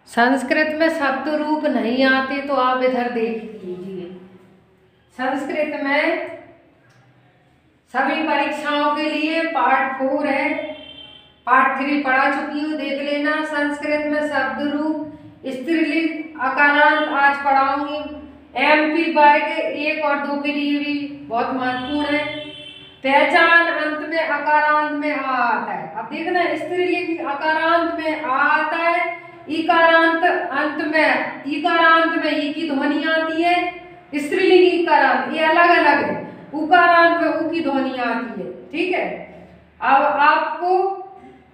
संस्कृत में शब्द रूप नहीं आते तो आप इधर देख लीजिए। संस्कृत में सभी परीक्षाओं के लिए पार्ट 4 है, पार्ट 3 पढ़ा चुकी हूँ, देख लेना। संस्कृत में शब्द रूप, स्त्रीलिंग, अकारांत आज पढ़ाऊंगी। MP वर्ग 1 और 2 के लिए भी बहुत महत्वपूर्ण है। पहचान अंत में अकारांत में आ आता है। अब देखना, स्त्रीलिंग अकारांत में आ आता है, इकारांत अंत में, इकारांत में ई की ध्वनि आती है। स्त्रीलिंग इकारांत ये अलग अलग है, उकारांत में उ की ध्वनि आती है। ठीक है, अब आपको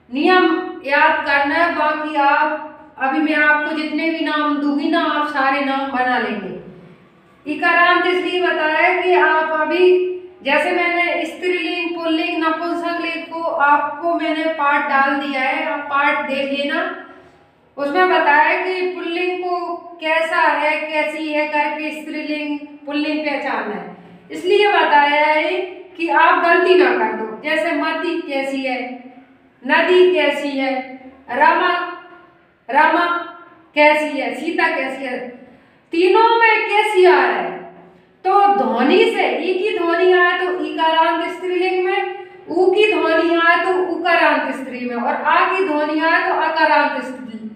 नियम याद करना है, बाकी आप अभी मैं आपको जितने भी नाम दूंगी ना, आप सारे नाम बना लेंगे। इकारांत इसलिए बताया कि आप अभी जैसे मैंने स्त्रीलिंग, पुल्लिंग, नपुंसकलिंग को आपको मैंने पार्ट डाल दिया है, आप पार्ट देख लेना। उसमें बताया कि पुल्लिंग को कैसा है, कैसी है करके स्त्रीलिंग पुल्लिंग पहचानना है। इसलिए बताया है कि आप गलती ना कर दो। जैसे मती कैसी है, नदी कैसी है, रमा रमा कैसी है, सीता कैसी है, तीनों में कैसी आ रहा है। तो ध्वनि से ई की ध्वनि आए तो इकारांत स्त्रीलिंग में, उ की ध्वनि आए तो उकारांत स्त्रीलिंग में, और आ की ध्वनि आए तो अकारांत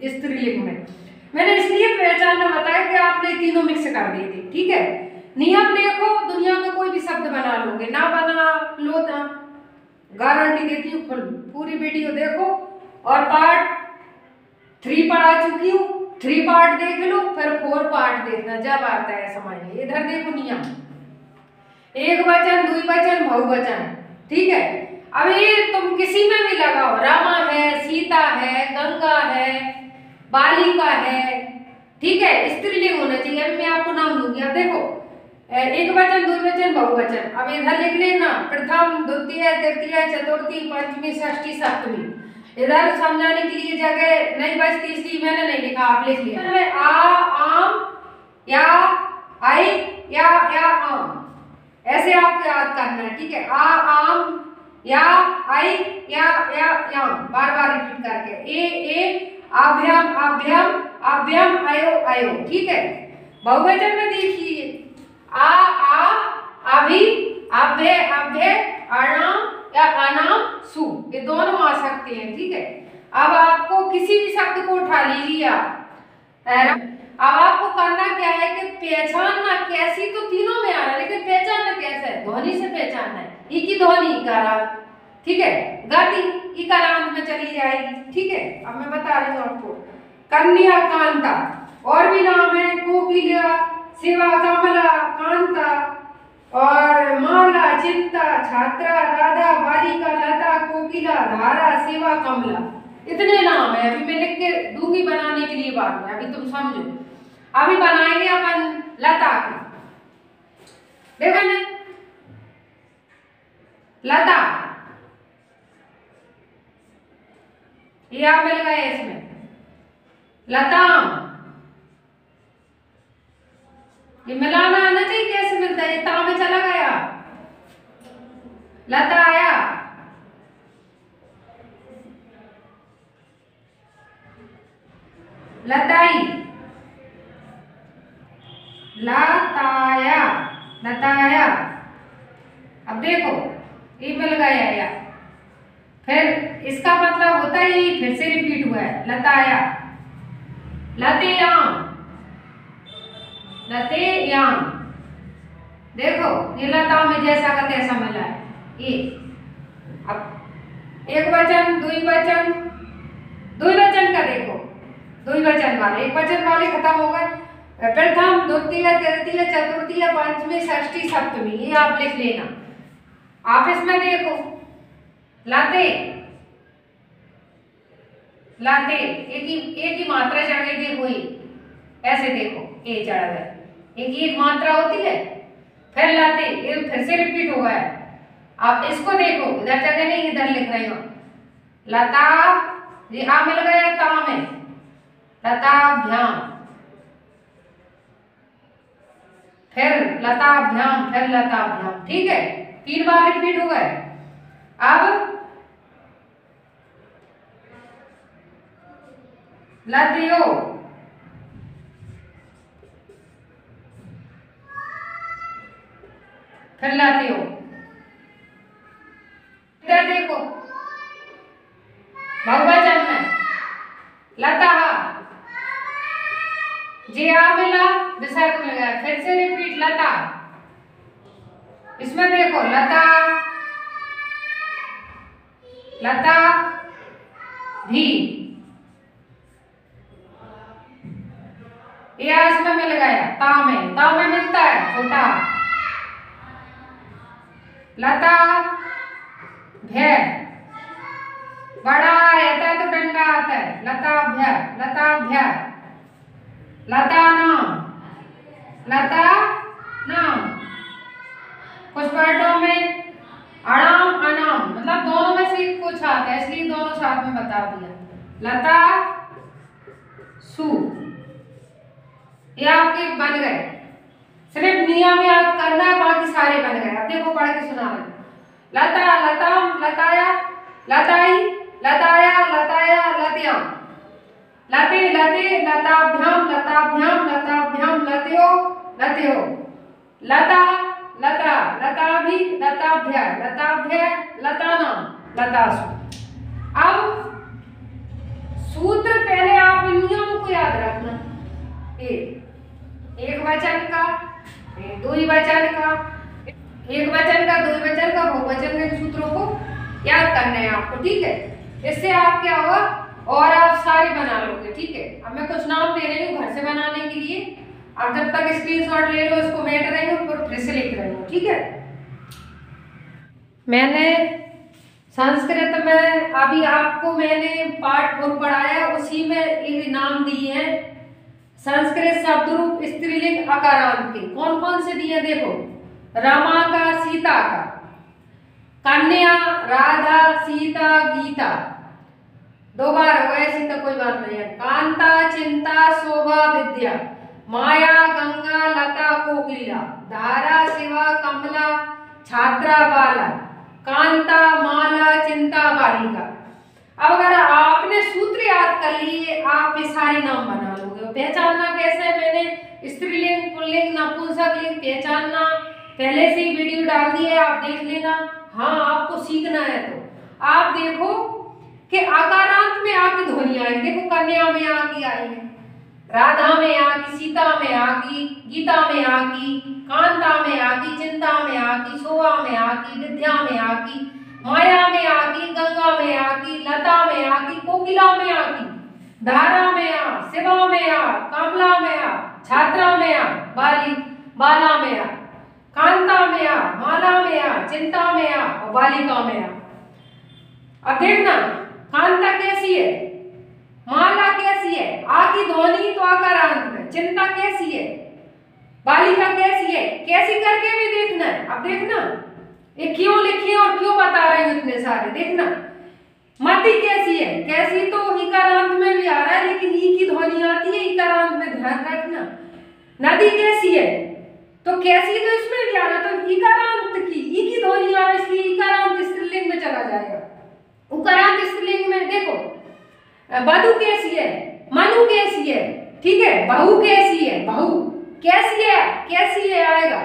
स्त्रीलिंग में। मैंने इसलिए पहचानना बताया कि आपने तीनों मिक्स कर दिए थे। ठीक है, नियम देखो, दुनिया का कोई भी शब्द बना लोगे, ना बना लो ना, गारंटी देती हूँ। पूरी वीडियो देखो और पार्ट 3 पढ़ा चुकी हूँ, 3 पार्ट देख लो, फिर 4 पार्ट देखना जब आता है समझ में। इधर देखो नियम, एक वचन, द्विवचन, बहुवचन। ठीक है, अब ये तुम किसी में भी लगाओ, रामा है, सीता है, गंगा है, बालिका है। ठीक है, स्त्रीलिंग होना चाहिए। अब मैं आपको नाम दूंगी, अब देखो, एक वचन, द्विवचन, बहुवचन। अब इधर लिख लेना, प्रथम, द्वितीय, तृतीय, चतुर्थी, पंचमी, षष्ठी, सप्तमी। इधर समझाने के लिए जगह नहीं बचती, इसलिए मैंने नहीं लिखा, आप लिख लिया। आ, आम, या, आई, या आम, ऐसे आपको याद करना है। ठीक है, आ, आम, या, आई, या बार बार रिपीट करके। ए, अभ्यम, अभ्यम, अभ्यम, अयो, अयो। ठीक है, बहुवचन में देखिए, आ, अभि, अभ्य, अभ्य, अणाम या अनाम, सु, ये दोनों आ सकते हैं। ठीक है, अब आपको किसी भी शब्द को उठा लीजिए आप। अब आपको करना क्या है कि पहचानना कैसी, तो तीनों में आ रहा है, लेकिन पहचानना कैसे है, ध्वनि से पहचानना है। ई की ध्वनि इकारांत, ठीक है, गति इकारांत में चली जाएगी। ठीक है, अब मैं बता रही हूँ आपको। कन्या, कांता, और भी नाम है, कोकिला, शिवा, कमला, कांता, और माला, चिंता, छात्रा, राधा, बालिका, लता, कोकिला, धारा, शिवा, कमला। इतने नाम है, अभी मैं लिख के दूंगी बनाने के लिए बाद में, अभी तुम समझो। अभी बनाएंगे अपन लता की, देखो ना, लता, ये आप मिल गए इसमें। लताम, ये मिलाना आना चाहिए, कैसे मिलता है, ये ता में चला गया, लताया, लताई, लताया, लताया। अब देखो, ये मिल गया या, फिर इसका मतलब होता है ये फिर से रिपीट हुआ है, लताया, लतेयाम, लतेयाम। देखो, ये लता में जैसा का तैसा मिला है ये। अब एक वचन, द्विवचन, द्विवचन का देखो, द्विवचन वाले, एक वचन वाले खत्म हो गए। प्रथम, द्वितीय, तृतीय, चतुर्थी, पंचमी, षष्ठी, सप्तमी, ये आप लिख लेना। आप इसमें देखो, लाते, लाते, एक ही मात्रा चढ़ गई, देखो ये ऐसे देखो, ए चढ़ गया, एक मात्रा होती है, फिर लाते, ये फिर से रिपीट हुआ है। आप इसको देखो, इधर जगह नहीं, इधर लिख रही हो, लता, ये आ मिल गया ता में, लताभ्याम, फिर लताभ्याम, फिर लताभ्याम। ठीक है, 3 बार रिपीट हो गए। अब लतयो, फिर लाते हो। इधर देखो बहुवचन में लता, जे आ मिला विसर्ग मिल गया। फिर से रिपीट लता, इसमें देखो लता, लता भी, या इसमें मिल गया ता में मिलता है छोटा। लता भय, बड़ा रहता है तो डंडा आता है। लताभ्य, लताभ्य। लता नाम, लता नाम। कुछ वर्डों में अणाम अनाम मतलब दोनों में से कुछ आता है, इसलिए दोनों साथ में बता दिया। लता सु, ये आपके बन गए। सिर्फ नियम याद करना है, बाकी सारे बन गए। अब देखो पढ़ के सुना रहे। लता, लताम, लताया, लताई, लताया, लताया, लत्याम। लते, लते, लताभ्याम, लताभ्याम, लताभ्याम, लत्यो, लत्यो। लता, लता, लताभि, लताभ्य, लताभ्य, लतानाम, लतासु। अब सूत्र पहले आप नियम को याद रखना। एक वचन का, द्विवचन का, एक वचन का, द्विवचन का, बहुवचन के सूत्रों को याद करना है आपको, ठीक है। इससे आप क्या होगा और आप सारे बना लोगे, ठीक है। अब मैं कुछ नाम दे रही हूँ घर से बनाने के लिए, आप जब तक स्क्रीनशॉट ले लो, इसको बैठ रही हूँ फिर से लिख रही हूँ, ठीक है। मैंने संस्कृत में अभी आपको मैंने पाठ 4 पढ़ाया, उसी में ये नाम दिए हैं संस्कृत शब्द रूप स्त्रीलिंग अकारांत के। कौन कौन से दिए देखो, रमा का, सीता का, कन्या, राधा, सीता, गीता, 2 बार हो गए, ऐसी तो कोई बात नहीं है। कांता, चिंता, शोभा, विद्या, माया, गंगा, लता, कोकिला, धारा, शिवा, कमला, छात्रा, बाला, कांता, माला, चिंता, बालिका। अब अगर आपने सूत्र याद कर लिए, आप ये सारे नाम बना लोगे। पहचानना कैसे है, मैंने स्त्रीलिंग, पुल्लिंग, नपुंसकलिंग पहचानना पहले से ही वीडियो डाल दी है, आप देख लेना। हाँ, आपको सीखना है तो आप देखो कि आकारांत में आ की ध्वनि आई। देखो कन्या में आ की आई है, राधा में आ की, सीता में आ की, गीता में आ की, कांता में आ की, चिंता में आ की, शोभा में आ की, विद्या में आ की, माया में आ की, गंगा में आ की, लता में आ की, कोकिला में आ की, धारा में आ, शिवा में आ, कमला में आ, छात्रा में आ, बाला में आ, कांता में आ, माला में आ, चिंता में आ और बालिका में आ। अब देखना कांता कैसी है, माला कैसी है, आ की ध्वनि तो आकारांत में, चिंता कैसी है, बालिका कैसी है, कैसी करके भी देखना है। अब देखना ये क्यों लिखी और क्यों बता रही हूं इतने सारे, देखना। मति कैसी है, कैसी तो इकारांत में भी आ रहा है, लेकिन ई की ध्वनि आती है इकारांत में, ध्यान रखना। नदी कैसी है, तो कैसी तो इसमें भी आ रहा है, तो इकारांत की, ई की ध्वनि आ रहा है, इसलिए इकारांत स्त्रीलिंग में चला जाएगा। उकारांत स्त्रीलिंग में देखो, बधु कैसी है, मनु कैसी है, ठीक है। बहू कैसी है, बहू कैसी है, कैसी है आएगा।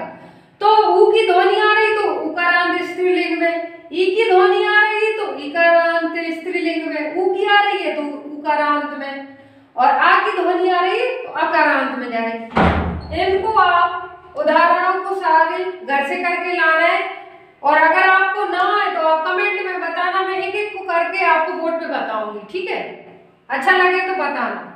तो ऊ की ध्वनि आ रही तो उकारांत स्त्रीलिंग में, ई की ध्वनि आ रही तो इकारांत स्त्रीलिंग में, ऊ की आ रही है तो उकारांत में, और आ की ध्वनि आ रही है तो अकारांत में जाएगी। इनको आप उदाहरणों को सारे घर से करके लाना है, और अगर आपको ना आए तो आप कमेंट में बताना, मैं एक एक को करके आपको बोर्ड पे बताऊंगी, ठीक है। अच्छा लगे तो बताना।